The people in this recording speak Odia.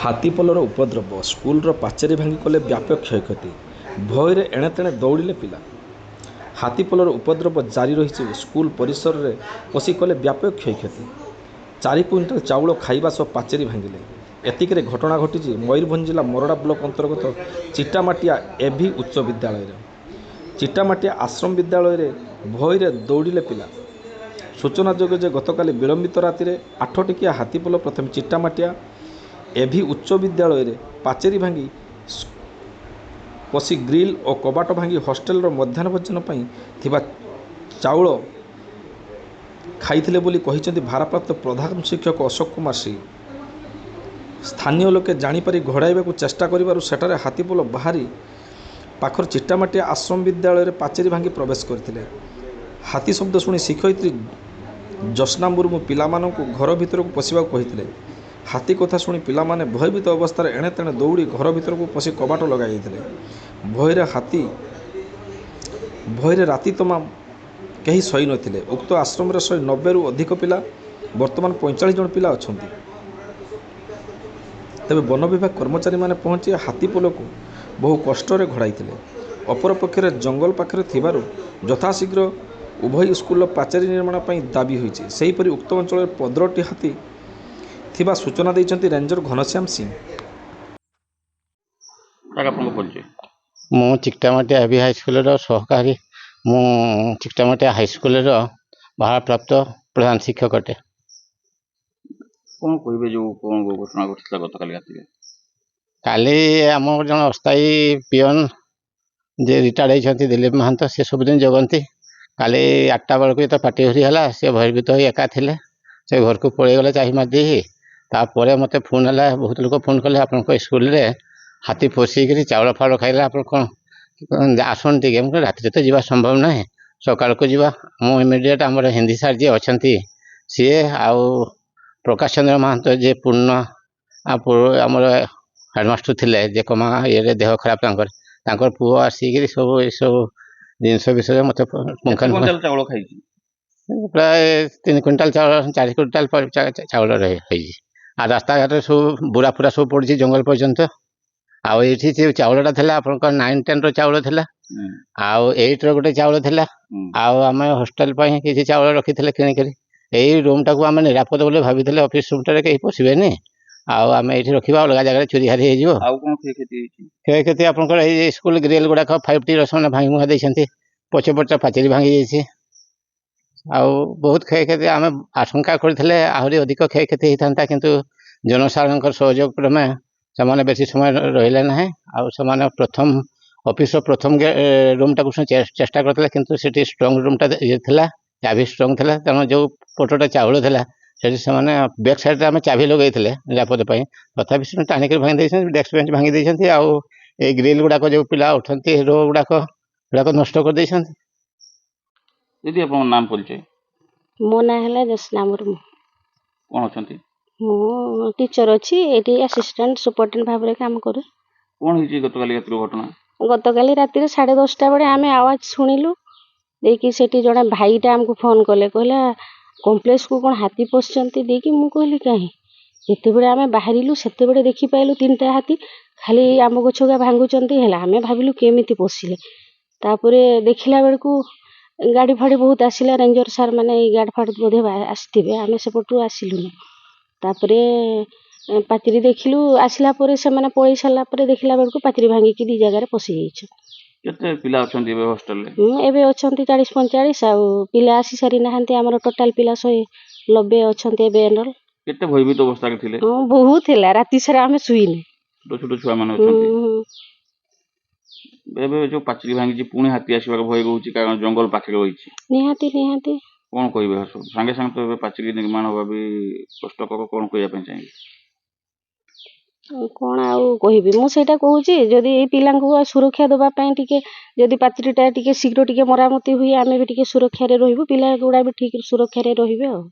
ହାତୀପଲର ଉପଦ୍ରବ, ସ୍କୁଲର ପାଚେରୀ ଭାଙ୍ଗି କଲେ ବ୍ୟାପକ କ୍ଷୟକ୍ଷତି, ଭୟରେ ଏଣେତେଣେ ଦୌଡ଼ିଲେ ପିଲା। ହାତୀପଲର ଉପଦ୍ରବ ଜାରି ରହିଛି। ସ୍କୁଲ ପରିସରରେ ପଶି କଲେ ବ୍ୟାପକ କ୍ଷୟକ୍ଷତି। 4 କୁଇଣ୍ଟାଲ ଚାଉଳ ଖାଇବା ସହ ପାଚେରୀ ଭାଙ୍ଗିଲେ। ଏତିକିରେ ଘଟଣା ଘଟିଛି ମୟୂରଭଞ୍ଜ ଜିଲ୍ଲା ମୋରଡ଼ା ବ୍ଲକ ଅନ୍ତର୍ଗତ ଚିଟାମାଟିଆ ଏଭି ଉଚ୍ଚ ବିଦ୍ୟାଳୟରେ। ଚିଟାମାଟିଆ ଆଶ୍ରମ ବିଦ୍ୟାଳୟରେ ଭୟରେ ଦୌଡ଼ିଲେ ପିଲା। ସୂଚନାଯୋଗ୍ୟ ଯେ ଗତକାଲି ବିଳମ୍ବିତ ରାତିରେ 8 ଟିକିଆ ହାତୀପଲ ପ୍ରଥମେ ଚିଟାମାଟିଆ ଏଭି ଉଚ୍ଚ ବିଦ୍ୟାଳୟରେ ପାଚେରୀ ଭାଙ୍ଗି ପଶି ଗ୍ରିଲ ଓ କବାଟ ଭାଙ୍ଗି ହଷ୍ଟେଲର ମଧ୍ୟାହ୍ନ ଭୋଜନ ପାଇଁ ଥିବା ଚାଉଳ ଖାଇଥିଲେ ବୋଲି କହିଛନ୍ତି ଭାରପ୍ରାପ୍ତ ପ୍ରଧାନ ଶିକ୍ଷକ ଅଶୋକ କୁମାର ସିଂ। ସ୍ଥାନୀୟ ଲୋକେ ଜାଣିପାରି ଘୋଡ଼ାଇବାକୁ ଚେଷ୍ଟା କରିବାରୁ ସେଠାରେ ହାତୀପଲ ବାହାରି ପାଖର ଚିଟାମାଟିଆ ଆଶ୍ରମ ବିଦ୍ୟାଳୟରେ ପାଚେରୀ ଭାଙ୍ଗି ପ୍ରବେଶ କରିଥିଲେ। ହାତୀ ଶବ୍ଦ ଶୁଣି ଶିକ୍ଷୟିତ୍ରୀ ଜ୍ୟୋତ୍ସ୍ନା ମୁର୍ମୁ ପିଲାମାନଙ୍କୁ ଘର ଭିତରକୁ ପଶିବାକୁ କହିଥିଲେ। ହାତୀ କଥା ଶୁଣି ପିଲାମାନେ ଭୟଭୀତ ଅବସ୍ଥାରେ ଏଣେତେଣେ ଦୌଡ଼ି ଘର ଭିତରକୁ ପଶି କବାଟ ଲଗାଇ ଦେଇଥିଲେ। ଭୟରେ ରାତି ତମାମ କେହି ଶୋଇ ନଥିଲେ। ଉକ୍ତ ଆଶ୍ରମରେ 190ରୁ ଅଧିକ ପିଲା, ବର୍ତ୍ତମାନ 45 ଜଣ ପିଲା ଅଛନ୍ତି। ତେବେ ବନ ବିଭାଗ କର୍ମଚାରୀମାନେ ପହଞ୍ଚି ହାତୀପଲକୁ ବହୁ କଷ୍ଟରେ ଘୋଡ଼ାଇଥିଲେ। ଅପରପକ୍ଷରେ ଜଙ୍ଗଲ ପାଖରେ ଥିବାରୁ ଯଥାଶୀଘ୍ର ଉଭୟ ସ୍କୁଲର ପାଚେରୀ ନିର୍ମାଣ ପାଇଁ ଦାବି ହୋଇଛି। ସେହିପରି ଉକ୍ତ ଅଞ୍ଚଳରେ 15ଟି ହାତୀ ଥିବା ସୂଚନା ଦେଇଛନ୍ତି ରେଞ୍ଜର ଘନଶ୍ୟାମ ସିଂ। ମୁଁ ଚିଟାମାଟିଆ ଏଭି ହାଇସ୍କୁଲର ସହକାରୀ। ମୁଁ ଚିଟାମାଟିଆ ହାଇସ୍କୁଲର ଭାରପ୍ରାପ୍ତ ପ୍ରଧାନ ଶିକ୍ଷକ ଅଟେ। କ'ଣ କହିବେ ଯେଉଁ କ'ଣ ଘଟଣା ଘଟିଥିଲା ଗତକାଲି ରାତିରେ? କାଲି ଆମର ଜଣେ ଅସ୍ଥାୟୀ ପିଅନ ଯେ ରିଟାୟାର୍ଡ ହେଇଛନ୍ତି ଦିଲ୍ଲୀପ ମହାନ୍ତ, ସେ ସବୁଦିନ ଜଗନ୍ତି। କାଲି 8ଟା ବେଳକୁ ତ ପାଟି ହରି ହେଲା, ସେ ଭୟଭୀତ ହୋଇ ଏକା ଥିଲେ। ସେ ଘରକୁ ପଳେଇଗଲେ ଚାହି ମାରିଦେଇ। ତାପରେ ମୋତେ ଫୋନ୍ ହେଲା, ବହୁତ ଲୋକ ଫୋନ୍ କଲେ ଆପଣଙ୍କ ସ୍କୁଲରେ ହାତୀ ପଶିକିରି ଚାଉଳ ଫାଉଳ ଖାଇଲେ, ଆପଣ କ'ଣ ଆସନ୍ତୁ ଟିକେ। ମୁଁ ରାତିରେ ତ ଯିବା ସମ୍ଭବ ନାହିଁ, ସକାଳକୁ ଯିବା। ମୁଁ ଇମିଡ଼ିଏଟ୍ ଆମର ହିନ୍ଦୀ ସାର୍ ଯିଏ ଅଛନ୍ତି ସିଏ, ଆଉ ପ୍ରକାଶ ଚନ୍ଦ୍ର ମହାନ୍ତ ଯିଏ ପୂର୍ଣ୍ଣ ଆମର ହେଡ଼ମାଷ୍ଟର ଥିଲେ, ଯେ କମା ଇଏରେ ଦେହ ଖରାପ ତାଙ୍କର ପୁଅ ଆସିକିରି ସବୁ ଏସବୁ ଜିନିଷ ବିଷୟରେ ମୋତେ ଚାଉଳ ଖାଇଛି ପ୍ରାୟ 3 କୁଇଣ୍ଟାଲ ଚାଉଳ, 4 କୁଇଣ୍ଟାଲ ଚାଉଳ ହେଇଛି। ଆଉ ରାସ୍ତାଘାଟରେ ସବୁ ବୁରା ଫୁରା ସବୁ ପଡ଼ିଛି ଜଙ୍ଗଲ ପର୍ଯ୍ୟନ୍ତ। ଆଉ ଏଇଠି ସେ ଚାଉଳଟା ଥିଲା ଆପଣଙ୍କର 9, 10ର ଚାଉଳ ଥିଲା, ଆଉ 8ର ଗୋଟେ ଚାଉଳ ଥିଲା। ଆଉ ଆମେ ହଷ୍ଟେଲ ପାଇଁ କିଛି ଚାଉଳ ରଖିଥିଲେ କିଣିକରି। ଏଇ ରୁମ୍ଟାକୁ ଆମେ ନିରାପଦ ବୋଲି ଭାବିଥିଲେ, ଅଫିସ ରୁମ୍ଟାରେ କେହି ପଶିବେନି, ଆଉ ଆମେ ଏଇଠି ରଖିବା, ଅଲଗା ଜାଗାରେ ଚୋରି ହାରି ହେଇଯିବ। ଆଉ କ'ଣ କ୍ଷୟକ୍ଷତି ହେଇଛି? କ୍ଷୟକ୍ଷତି ଆପଣଙ୍କର ଏଇ ସ୍କୁଲ ଗ୍ରିଲ ଗୁଡ଼ାକ 5T ସେମାନେ ଭାଙ୍ଗି ଭୁଙ୍ଗା ଦେଇଛନ୍ତି। ପଛପଟଟା ପାଚେରୀ ଭାଙ୍ଗି ଯାଇଛି। ଆଉ ବହୁତ କ୍ଷୟକ୍ଷତି, ଆମେ ଆଶଙ୍କା କରିଥିଲେ ଆହୁରି ଅଧିକ କ୍ଷୟକ୍ଷତି ହେଇଥାନ୍ତା, କିନ୍ତୁ ଜନସାଧାରଣଙ୍କର ସହଯୋଗ କ୍ରମେ ସେମାନେ ବେଶୀ ସମୟ ରହିଲେ ନାହିଁ। ଆଉ ସେମାନେ ଅଫିସର ପ୍ରଥମ ରୁମ୍ଟାକୁ ଚେଷ୍ଟା କରିଥିଲେ, କିନ୍ତୁ ସେଠି ଷ୍ଟ୍ରଙ୍ଗ ରୁମ୍ଟା ଥିଲା, ଚାବି ଷ୍ଟ୍ରଙ୍ଗ ଥିଲା। ତେଣୁ ଯେଉଁ ପଟଟା ଚାଉଳ ଥିଲା ସେଠି ସେମାନେ ବ୍ୟାକ୍ ସାଇଡ଼୍ରେ ଆମେ ଚାବି ଲଗାଇଥିଲେ ନିରାପଦ ପାଇଁ, ତଥାପି ସେମାନେ ଟାଣିକରି ଭାଙ୍ଗି ଦେଇଛନ୍ତି। ଡେସ୍କ ବେଞ୍ଚ ଭାଙ୍ଗି ଦେଇଛନ୍ତି। ଆଉ ଏଇ ଗ୍ରିଲ୍ ଗୁଡ଼ାକ ଯେଉଁ ପିଲା ଉଠନ୍ତି ରୋ ଗୁଡ଼ାକ ନଷ୍ଟ କରିଦେଇଛନ୍ତି। ଦିଦି ଆପଣଙ୍କ ନାମ ପରିଚୟ? ମୋ ନାଁ ହେଲା ଜ୍ୟୋତ୍ସ୍ନା ମୁର୍ମୁ। କ'ଣ ଅଛନ୍ତି? ମୁଁ ଟିଚର ଅଛି, ଏଠି ଆସିଷ୍ଟାଣ୍ଟ ସୁପରିଟେଣ୍ଡେଣ୍ଟ ଭାବରେ କାମ କରେ। କ'ଣ ହେଇଛି ଗତକାଲି ରାତିର ଘଟଣା? ଗତକାଲି ରାତିରେ 10:30 ବେଳେ ଆମେ ଆୱାଜ ଶୁଣିଲୁ। ଦେଇକି ସେଠି ଜଣେ ଭାଇଟା ଆମକୁ ଫୋନ୍ କଲେ, କହିଲା କମ୍ପ୍ଲେକ୍ସକୁ କ'ଣ ହାତୀ ପଶିଛନ୍ତି। ଦେଇକି ମୁଁ କହିଲି କାହିଁ। ଯେତେବେଳେ ଆମେ ବାହାରିଲୁ ସେତେବେଳେ ଦେଖିପାଇଲୁ 3ଟା ହାତୀ ଖାଲି ଆମ ଗଛଗା ଭାଙ୍ଗୁଛନ୍ତି। ହେଲା, ଆମେ ଭାବିଲୁ କେମିତି ପଶିଲେ। ତାପରେ ଦେଖିଲା ବେଳକୁ ଗାଡ଼ି ଫାଡ଼ି ବହୁତ ଆସିଲା, ରେଞ୍ଜର ସାର୍ ମାନେ ଏଇ ଗାଡ଼ି ଫାଡ଼ି ବୋଧେ ଆସିଥିବେ, ଆମେ ସେପଟୁ ଆସିଲୁନି। ତାପରେ ପାଚେରୀ ଦେଖିଲୁ, ଆସିଲା ପରେ ସେମାନେ ପଳେଇ ସାରିଲା ପରେ ଦେଖିଲା ବେଳକୁ ପାଚେରୀ ଭାଙ୍ଗିକି 2 ଜାଗାରେ ପଶି ଯାଇଛି। କେତେ ପିଲା ଅଛନ୍ତି ଏବେ ହଷ୍ଟେଲରେ? ଏବେ ଅଛନ୍ତି 40-45, ଆଉ ପିଲା ଆସି ସାରି ନାହାନ୍ତି। ଆମର ଟୋଟାଲ ପିଲା 190 ଅଛନ୍ତି ଏବେ ଏନରୋଲ। କେତେ ଭୟଭୀତ ଅବସ୍ଥାରେ ଥିଲେ? ହଁ, ବହୁତ ହେଲା, ରାତି ସାରା ଆମେ ଶୋଇନି। ଛୋଟ ଛୁଆମାନେ ଅଛନ୍ତି। ଏବେ ଯେଉଁ ପାଚେରୀ ଭାଙ୍ଗିଛି ପୁଣି ହାତୀ ଆସିବାକୁ ଭୟ ରହୁଛି, କାରଣ ଜଙ୍ଗଲ ପାଖରେ ରହିଛି। ନିହାତି କ'ଣ କହିବେ? ସାଙ୍ଗେ ସାଙ୍ଗେ ତ ଏବେ ପାଚେରୀ ନିର୍ମାଣ ହେବା ବି କଷ୍ଟକର। କ'ଣ କହିବା ପାଇଁ ଚାହିଁବେ? କ'ଣ ଆଉ କହିବି, ମୁଁ ସେଇଟା କହୁଛି, ଯଦି ଏଇ ପିଲାଙ୍କୁ ସୁରକ୍ଷା ଦେବା ପାଇଁ ଟିକେ ଯଦି ପାଚେରୀଟା ଟିକେ ଶୀଘ୍ର ଟିକେ ମରାମତି ହୁଏ, ଆମେ ବି ଟିକେ ସୁରକ୍ଷାରେ ରହିବୁ, ପିଲା ଗୁଡ଼ା ବି ଠିକ୍ ସୁରକ୍ଷାରେ ରହିବେ ଆଉ।